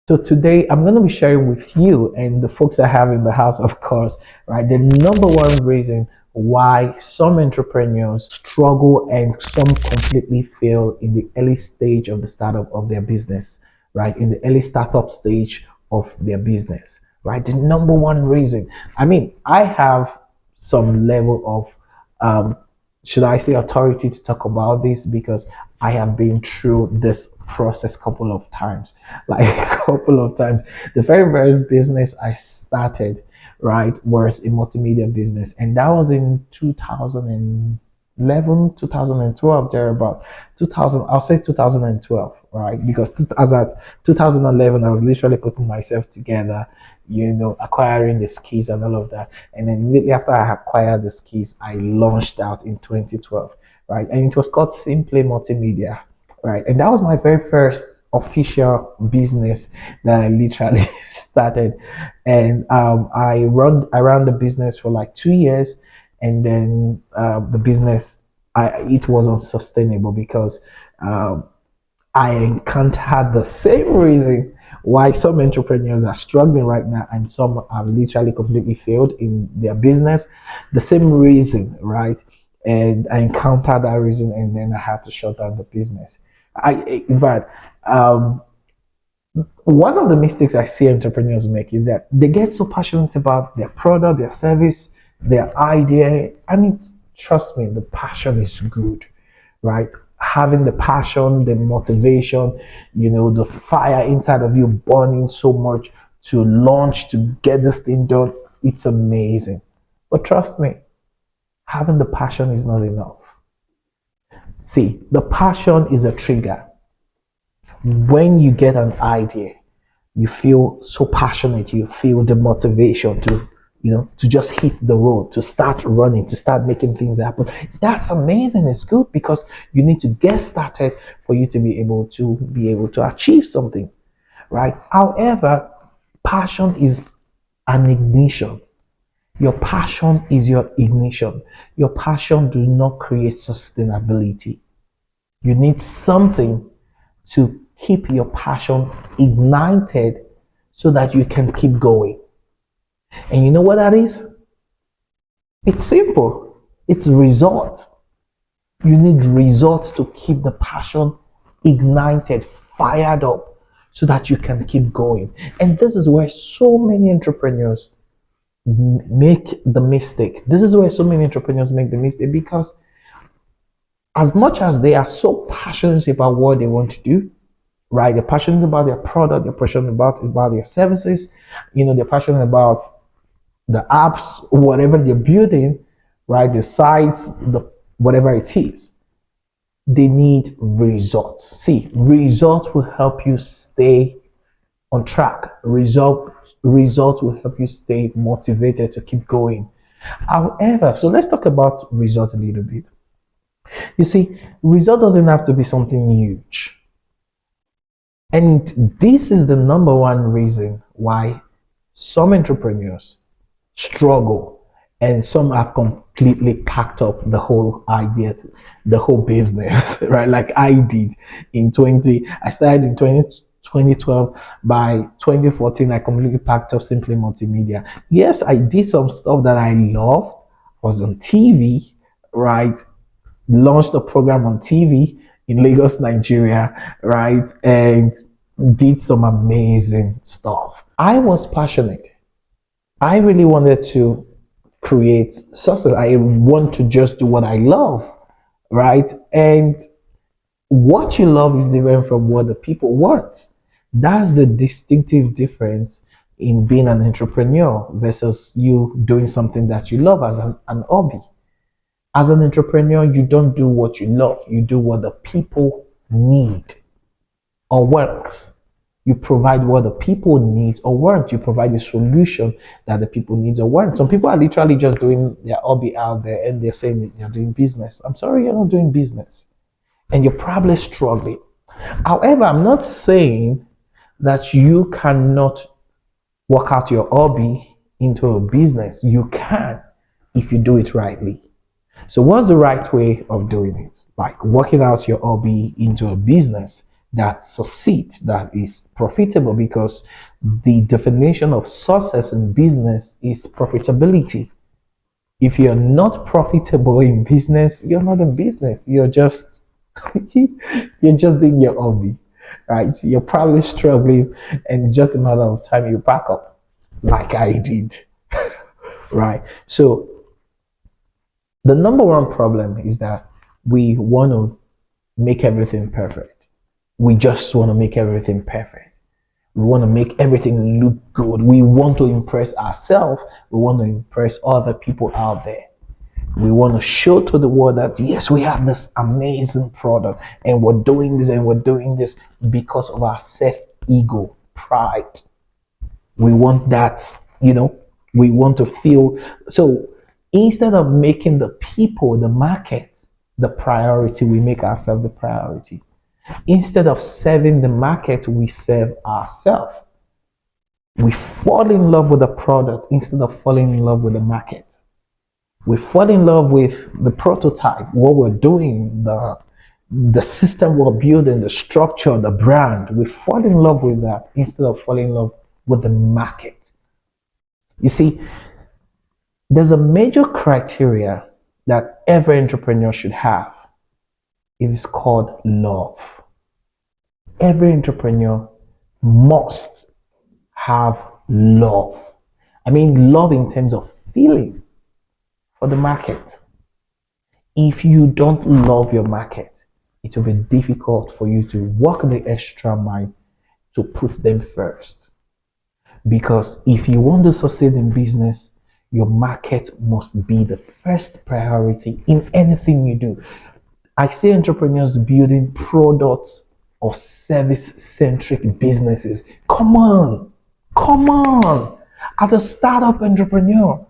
So today I'm going to be sharing with you and the folks I have in the house, of course, right, the number one reason why some entrepreneurs struggle and some completely fail in the early stage of the startup of their business, right, in the early startup stage of their business, right? The number one reason. I mean, I have some level of should I say authority to talk about this because I have been through this process couple of times, like a couple of times. The very first business I started, right, was a multimedia business, and that was in 2011, 2012, there about 2000. I'll say 2012, right, because as at 2011, I was literally putting myself together, acquiring the skills and all of that. And then immediately after I acquired the skills, I launched out in 2012, right? And it was called Simply Multimedia, right? And that was my very first official business that I literally started. And I ran the business for like 2 years, and then the business it was unsustainable because um, I encountered the same reason why some entrepreneurs are struggling right now and some have literally completely failed in their business. The same reason, right? And I encountered that reason and then I had to shut down the business. In fact, one of the mistakes I see entrepreneurs make is that they get so passionate about their product, their service, their idea. I mean, trust me, the passion is good, right? Having the passion, the motivation, the fire inside of you burning so much to launch, to get this thing done, it's amazing. But trust me, having the passion is not enough. See, the passion is a trigger. When you get an idea, you feel so passionate, you feel the motivation to just hit the road, to start running, to start making things happen. That's amazing. It's good because you need to get started for you to be able to achieve something, right? However, passion is an ignition. Your passion is your ignition. Your passion do not create sustainability. You need something to keep your passion ignited so that you can keep going. And you know what that is? It's simple. It's results. You need results to keep the passion ignited, fired up, so that you can keep going. And this is where so many entrepreneurs make the mistake. This is where so many entrepreneurs make the mistake because as much as they are so passionate about what they want to do, right? They're passionate about their product, they're passionate about their services, they're passionate about the apps, whatever they're building, right? The sites, the whatever it is. They need results. See, results will help you stay on track. Results will help you stay motivated to keep going. However, so let's talk about results a little bit. You see, result doesn't have to be something huge. And this is the number one reason why some entrepreneurs struggle and some have completely packed up the whole idea, the whole business, right? Like I did I started in 2012. By 2014, I completely packed up Simply Multimedia. Yes, I did some stuff that I loved, was on TV, right? Launched a program on TV in Lagos, Nigeria, right? And did some amazing stuff. I was passionate. I really wanted to create success. I want to just do what I love, right? And what you love is different from what the people want. That's the distinctive difference in being an entrepreneur versus you doing something that you love as an hobby. As an entrepreneur, you don't do what you love, you do what the people need or want. You provide what the people need or want. You provide the solution that the people need or want. Some people are literally just doing their hobby out there and they're saying they're doing business. I'm sorry, you're not doing business. And you're probably struggling. However, I'm not saying that you cannot work out your hobby into a business. You can if you do it rightly. So, what's the right way of doing it? Like working out your hobby into a business. that succeeds, that is profitable, because the definition of success in business is profitability. If you're not profitable in business, you're not in business. You're just you're just doing your hobby, right? You're probably struggling, and it's just a matter of time you back up, like I did, right? So the number one problem is that we want to make everything perfect. We just want to make everything perfect. We want to make everything look good. We want to impress ourselves. We want to impress other people out there. We want to show to the world that yes, we have this amazing product and we're doing this and we're doing this because of our self ego, pride. We want that, we want to feel. So instead of making the people, the market, the priority, we make ourselves the priority. Instead of serving the market, we serve ourselves. We fall in love with the product instead of falling in love with the market. We fall in love with the prototype, what we're doing, the system we're building, the structure, the brand. We fall in love with that instead of falling in love with the market. You see, there's a major criteria that every entrepreneur should have. It is called love. Every entrepreneur must have love. I mean, love in terms of feeling for the market. If you don't love your market, it will be difficult for you to walk the extra mile to put them first. Because if you want to succeed in business, your market must be the first priority in anything you do. I see entrepreneurs building products or service centric businesses. Come on, come on. As a startup entrepreneur,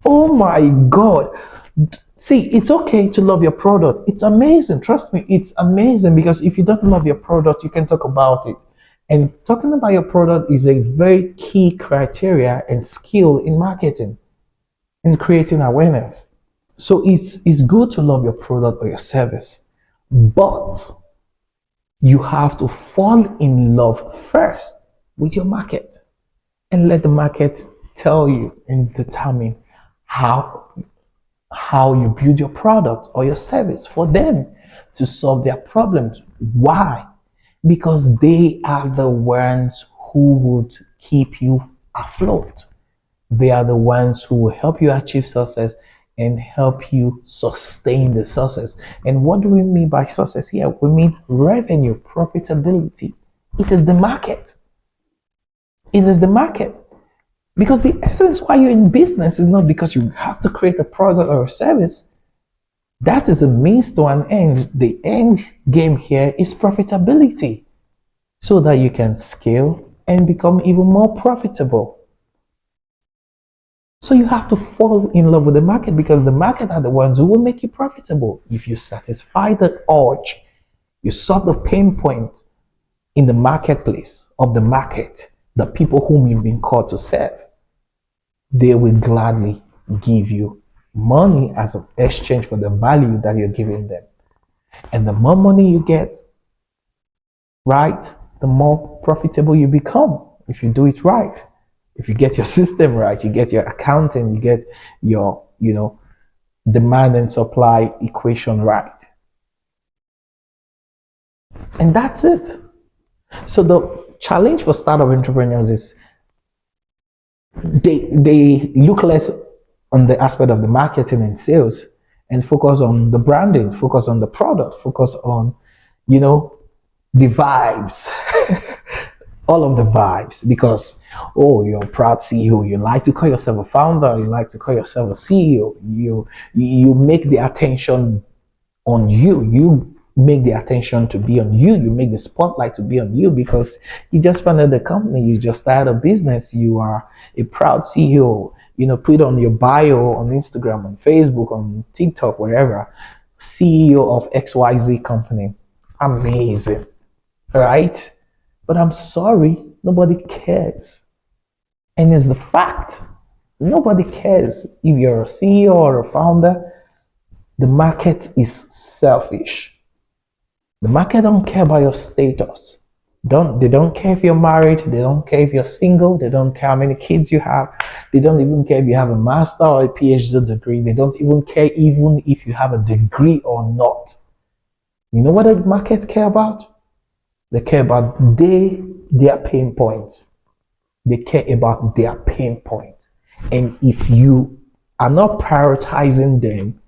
oh my God. See, it's okay to love your product. It's amazing. Trust me, it's amazing, because if you don't love your product, you can talk about it. And talking about your product is a very key criteria and skill in marketing and creating awareness. So it's good to love your product or your service, but you have to fall in love first with your market and let the market tell you and determine how you build your product or your service for them to solve their problems. Why? Because they are the ones who would keep you afloat. They are the ones who will help you achieve success and help you sustain the success. And what do we mean by success here? We mean revenue, profitability. It is the market. It is the market. Because the essence why you're in business is not because you have to create a product or a service. That is a means to an end. The end game here is profitability, so that you can scale and become even more profitable. So you have to fall in love with the market, because the market are the ones who will make you profitable. If you satisfy the urge, you solve the pain point in the marketplace of the market, the people whom you've been called to serve, they will gladly give you money as an exchange for the value that you're giving them. And the more money you get, right, the more profitable you become if you do it right. If you get your system right, you get your accounting, you get your, demand and supply equation right. And that's it. So the challenge for startup entrepreneurs is they look less on the aspect of the marketing and sales and focus on the branding, focus on the product, focus on, the vibes, all of the vibes. Because, oh, you're a proud CEO, you like to call yourself a founder, you like to call yourself a CEO, you make the attention on you. You make the attention to be on you. You make the spotlight to be on you because you just founded the company. You just started a business. You are a proud CEO. Put it on your bio on Instagram, on Facebook, on TikTok, wherever. CEO of XYZ company. Amazing, right? But I'm sorry, nobody cares. And it's the fact. Nobody cares if you're a CEO or a founder. The market is selfish. The market don't care about your status. They don't care if you're married, they don't care if you're single, they don't care how many kids you have, they don't even care if you have a master or a PhD degree, they don't even care even if you have a degree or not. You know what the market care about? They care about their pain points. They care about their pain points. And if you are not prioritizing them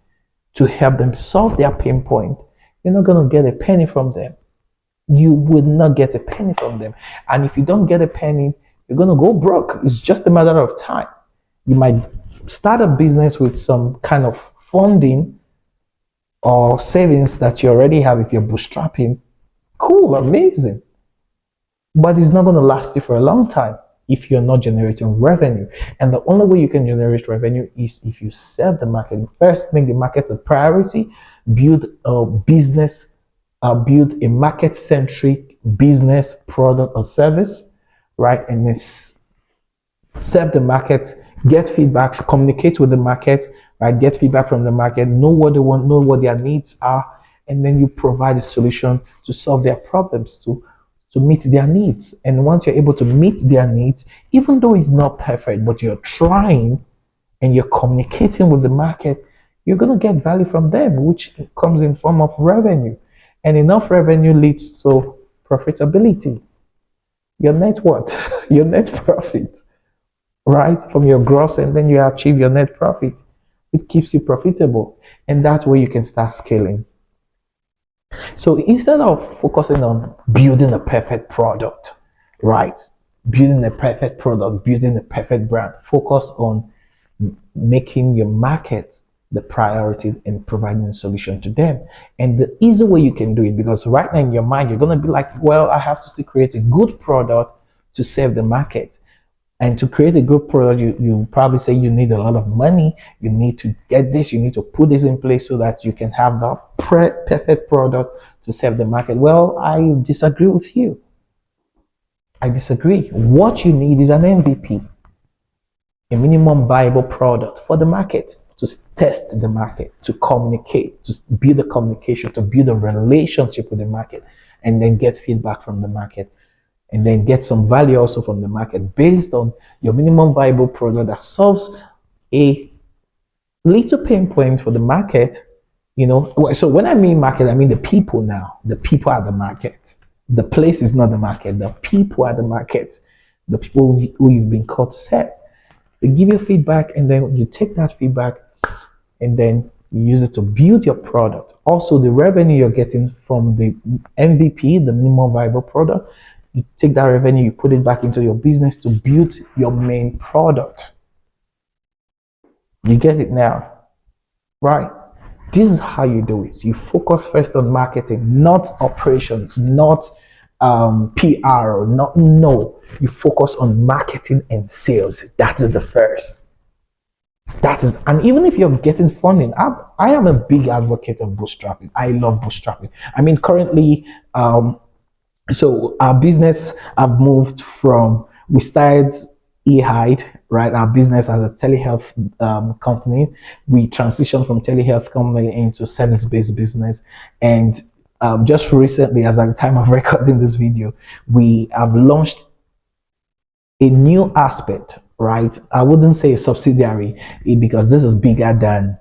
to help them solve their pain point, you're not going to get a penny from them. You will not get a penny from them. And if you don't get a penny, you're going to go broke. It's just a matter of time. You might start a business with some kind of funding or savings that you already have if you're bootstrapping. Cool, amazing. But it's not going to last you for a long time if you're not generating revenue. And the only way you can generate revenue is if you serve the market. First, make the market a priority, build a business, build a market centric business, product, or service, right? And then serve the market, get feedbacks, communicate with the market, right? Get feedback from the market, know what they want, know what their needs are, and then you provide a solution to solve their problems, to meet their needs. And once you're able to meet their needs, even though it's not perfect, but you're trying and you're communicating with the market, you're going to get value from them, which comes in form of revenue. And enough revenue leads to profitability. Your net worth, your net profit, right? From your gross, and then you achieve your net profit. It keeps you profitable. And that way you can start scaling. So instead of focusing on building a perfect product, right? Building a perfect product, building a perfect brand, focus on making your market the priority and providing a solution to them. And the easy way you can do it, because right now in your mind, you're going to be like, well, I have to still create a good product to serve the market. And to create a good product, you probably say you need a lot of money. You need to get this, you need to put this in place so that you can have the perfect product to serve the market. Well, I disagree with you. I disagree. What you need is an MVP, a minimum viable product for the market, to test the market, to communicate, to build a communication, to build a relationship with the market, and then get feedback from the market, and then get some value also from the market based on your minimum viable product that solves a little pain point for the market. So when I mean market, I mean the people. Now the people are the market. The place is not the market. The people are the market. The people who you've been called to serve. They give you feedback, and then you take that feedback and then you use it to build your product. Also, the revenue you're getting from the MVP, the minimum viable product, you take that revenue, you put it back into your business to build your main product. You get it now, right? This is how you do it. You focus first on marketing, not operations, not PR, or not, no. You focus on marketing and sales. That is the first. And even if you're getting funding, I am a big advocate of bootstrapping. I love bootstrapping. I mean, currently, so our business have moved from, we started eHide, right? Our business as a telehealth company. We transitioned from telehealth company into service-based business. And just recently, as at the time of recording this video, we have launched a new aspect, right? I wouldn't say a subsidiary because this is bigger than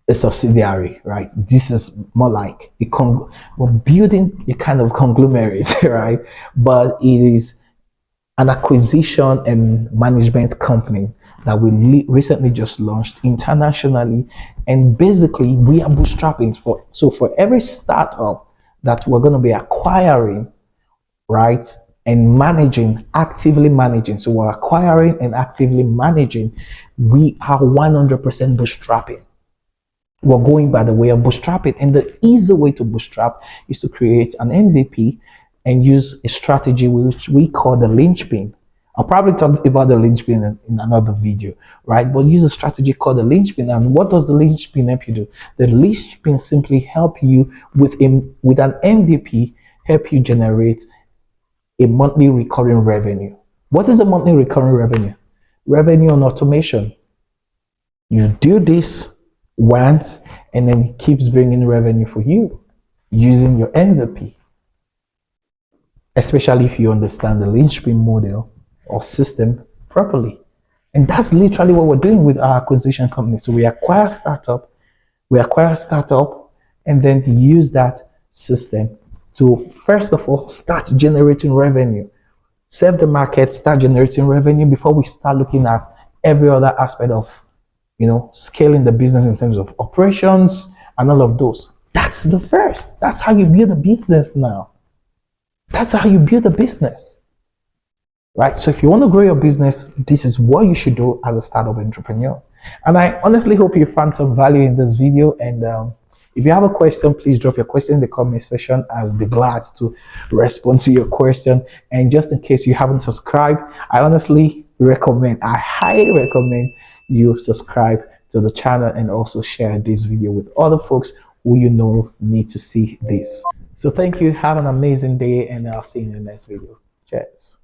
a subsidiary, right? This is more like we're building a kind of conglomerate, right? But it is an acquisition and management company that we recently just launched internationally, and basically we are bootstrapping for every startup that we're going to be acquiring, right? And managing, actively managing. So we're acquiring and actively managing. We are 100% bootstrapping. We're going by the way of bootstrapping. And the easy way to bootstrap is to create an MVP and use a strategy which we call the linchpin. I'll probably talk about the linchpin in another video, right? But use a strategy called the linchpin. And what does the linchpin help you do? The linchpin simply help you with an MVP, help you generate a monthly recurring revenue. What is a monthly recurring revenue? Revenue on automation. You do this once, and then it keeps bringing revenue for you. using your MVP, especially if you understand the linchpin model or system properly. And that's literally what we're doing with our acquisition company. So we acquire startup, and then use that system to first of all start generating revenue, serve the market, start generating revenue before we start looking at every other aspect of scaling the business in terms of operations and all of those. That's the first. That's how you build a business now. That's how you build a business. Right? So if you want to grow your business, this is what you should do as a startup entrepreneur. And I honestly hope you found some value in this video. And if you have a question, please drop your question in the comment section. I will be glad to respond to your question. And just in case you haven't subscribed, I highly recommend you subscribe to the channel and also share this video with other folks who you know need to see this. So thank you. Have an amazing day, and I'll see you in the next video. Cheers.